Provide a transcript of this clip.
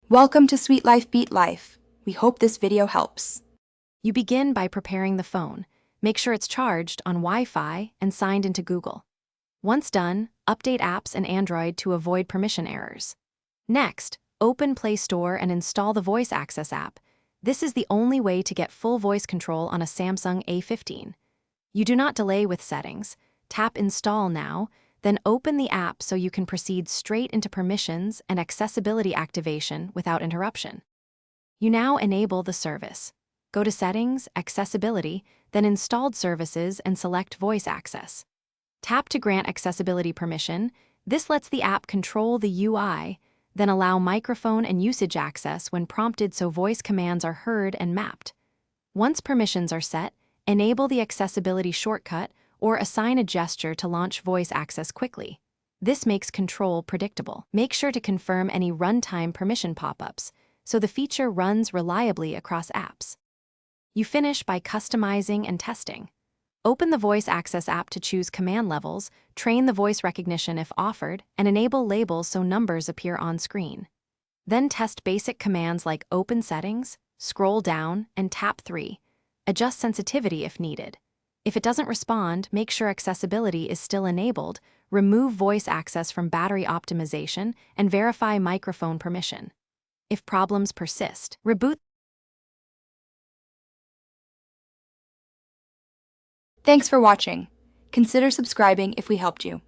Welcome to Sweet Life Beat Life. We hope this video helps. You begin by preparing the phone. Make sure it's charged on Wi-Fi and signed into Google. Once done, update apps and Android to avoid permission errors. Next, open Play Store and install the Voice Access app. This is the only way to get full voice control on a Samsung A15. You do not delay with settings. Tap Install now, then open the app so you can proceed straight into permissions and accessibility activation without interruption. You now enable the service. Go to Settings, Accessibility, then Installed Services and select Voice Access. Tap to grant accessibility permission. This lets the app control the UI, then allow microphone and usage access when prompted so voice commands are heard and mapped. Once permissions are set, enable the accessibility shortcut or assign a gesture to launch voice access quickly. This makes control predictable. Make sure to confirm any runtime permission pop-ups so the feature runs reliably across apps. You finish by customizing and testing. Open the Voice Access app to choose command levels, train the voice recognition if offered, and enable labels so numbers appear on screen. Then test basic commands like open settings, scroll down, and tap 3. Adjust sensitivity if needed. If it doesn't respond, make sure accessibility is still enabled, remove voice access from battery optimization, and verify microphone permission. If problems persist, reboot. Thanks for watching. Consider subscribing if we helped you.